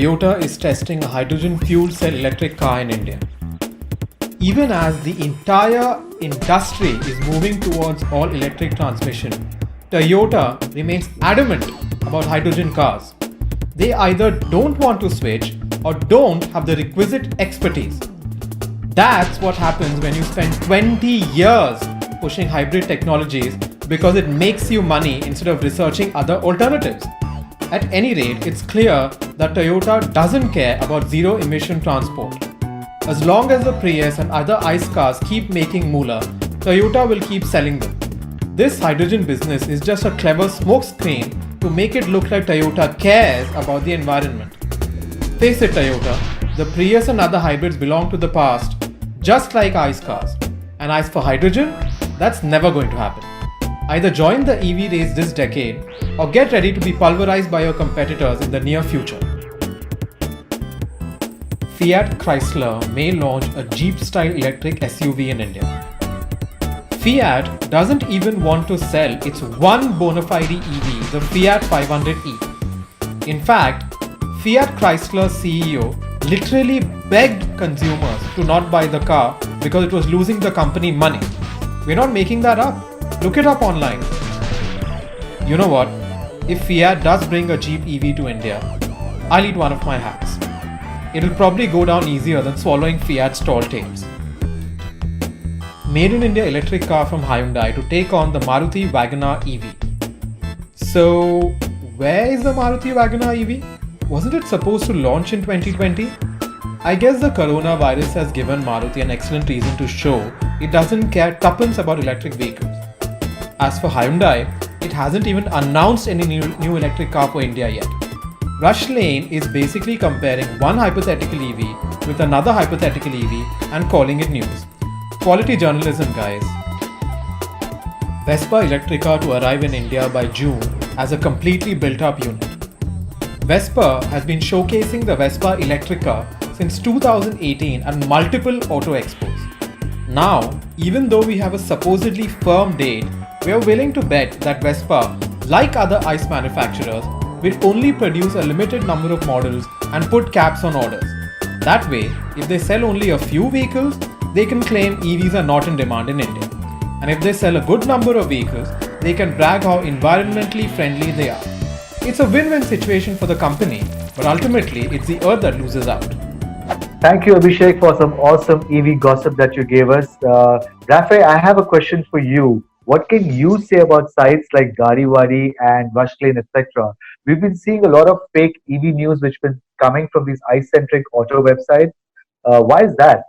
Toyota is testing a hydrogen fuel cell electric car in India. Even as the entire industry is moving towards all electric transmission, Toyota remains adamant about hydrogen cars. They either don't want to switch or don't have the requisite expertise. That's what happens when you spend 20 years pushing hybrid technologies because it makes you money instead of researching other alternatives. At any rate, it's clear that Toyota doesn't care about zero emission transport. As long as the Prius and other ICE cars keep making moolah, Toyota will keep selling them. This hydrogen business is just a clever smokescreen to make it look like Toyota cares about the environment. Face it, Toyota, the Prius and other hybrids belong to the past, just like ICE cars. And as for hydrogen, that's never going to happen. Either join the EV race this decade or get ready to be pulverized by your competitors in the near future. Fiat Chrysler may launch a Jeep-style electric SUV in India. Fiat doesn't even want to sell its one bona fide EV, the Fiat 500e. In fact, Fiat Chrysler CEO literally begged consumers to not buy the car because it was losing the company money. We're not making that up. Look it up online. You know what? If Fiat does bring a Jeep EV to India, I'll eat one of my hats. It'll probably go down easier than swallowing Fiat's tall tales. Made in India electric car from Hyundai to take on the Maruti WagonR EV. So, where is the Maruti WagonR EV? Wasn't it supposed to launch in 2020? I guess the coronavirus has given Maruti an excellent reason to show it doesn't care tuppence about electric vehicles. As for Hyundai, it hasn't even announced any new electric car for India yet. Rush Lane is basically comparing one hypothetical EV with another hypothetical EV and calling it news. Quality journalism, guys. Vespa Electrica to arrive in India by June as a completely built-up unit. Vespa has been showcasing the Vespa Electrica since 2018 at multiple auto expos. Now, even though we have a supposedly firm date, we are willing to bet that Vespa, like other ICE manufacturers, will only produce a limited number of models and put caps on orders. That way, if they sell only a few vehicles, they can claim EVs are not in demand in India. And if they sell a good number of vehicles, they can brag how environmentally friendly they are. It's a win-win situation for the company, but ultimately it's the earth that loses out. Thank you, Abhishek, for some awesome EV gossip that you gave us. Rafe, I have a question for you. What can you say about sites like Gadiwadi and Rushlane, etc.? We've been seeing a lot of fake EV news which has been coming from these ICE-centric auto websites. Why is that?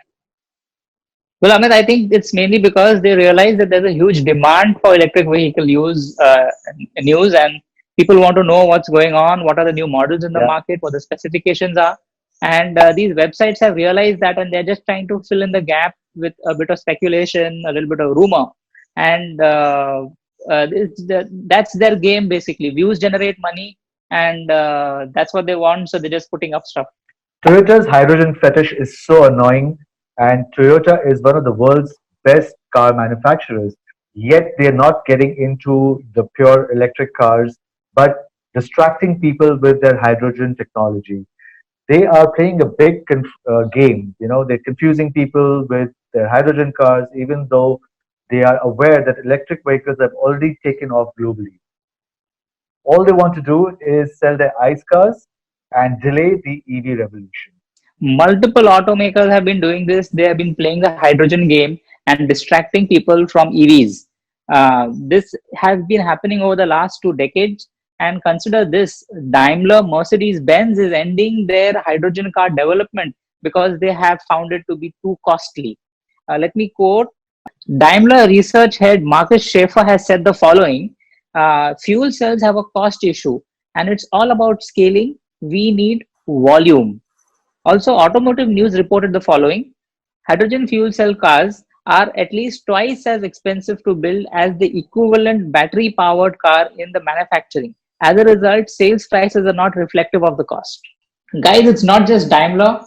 Well, Amit, I think it's mainly because they realize that there's a huge demand for electric vehicle news, and people want to know what's going on, what are the new models in the market, what the specifications are. And these websites have realized that, and they're just trying to fill in the gap with a bit of speculation, a little bit of rumor. And that's their game, basically. Views generate money, and that's what they want, so they're just putting up stuff. Toyota's hydrogen fetish is so annoying, and Toyota is one of the world's best car manufacturers. Yet they're not getting into the pure electric cars, but distracting people with their hydrogen technology. They are playing a big game. You know, they're confusing people with their hydrogen cars, even though they are aware that electric vehicles have already taken off globally. All they want to do is sell their ICE cars and delay the EV revolution. Multiple automakers have been doing this. They have been playing the hydrogen game and distracting people from EVs. This has been happening over the last 2 decades. And consider this, Daimler Mercedes-Benz is ending their hydrogen car development because they have found it to be too costly. Let me quote, Daimler research head Markus Schaefer has said the following, fuel cells have a cost issue and it's all about scaling. We need volume. Also, Automotive News reported the following, hydrogen fuel cell cars are at least twice as expensive to build as the equivalent battery powered car in the manufacturing. As a result, sales prices are not reflective of the cost. Guys, it's not just Daimler.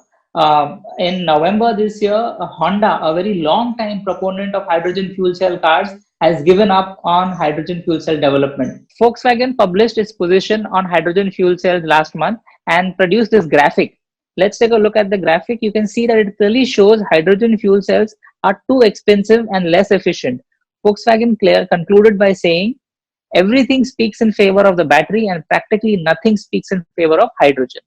In November this year, Honda, a very long time proponent of hydrogen fuel cell cars, has given up on hydrogen fuel cell development. Volkswagen published its position on hydrogen fuel cells last month and produced this graphic. Let's take a look at the graphic. You can see that it clearly shows hydrogen fuel cells are too expensive and less efficient. Volkswagen concluded by saying, everything speaks in favor of the battery and practically nothing speaks in favor of hydrogen.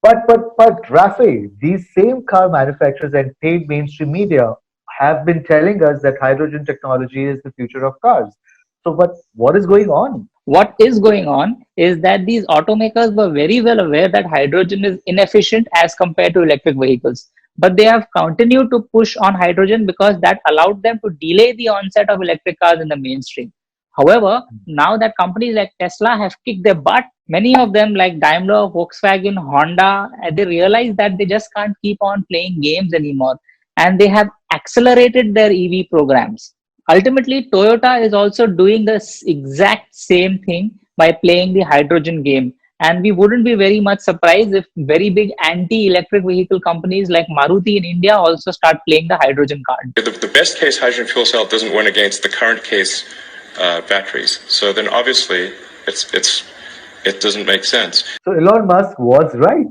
But Rafi, these same car manufacturers and paid mainstream media have been telling us that hydrogen technology is the future of cars. So, but what is going on? What is going on is that these automakers were very well aware that hydrogen is inefficient as compared to electric vehicles. But they have continued to push on hydrogen because that allowed them to delay the onset of electric cars in the mainstream. However, now that companies like Tesla have kicked their butt, many of them like Daimler, Volkswagen, Honda, they realize that they just can't keep on playing games anymore, and they have accelerated their EV programs. Ultimately, Toyota is also doing the exact same thing by playing the hydrogen game. And we wouldn't be very much surprised if very big anti-electric vehicle companies like Maruti in India also start playing the hydrogen card. The best case hydrogen fuel cell doesn't win against the current case batteries. So then obviously it doesn't make sense. So Elon Musk was right.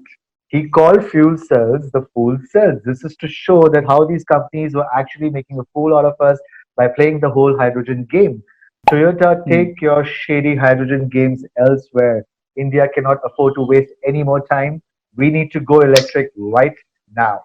He called fuel cells the fool cells. This is to show that how these companies were actually making a fool out of us by playing the whole hydrogen game. Toyota, take your shady hydrogen games elsewhere. India cannot afford to waste any more time. We need to go electric right now.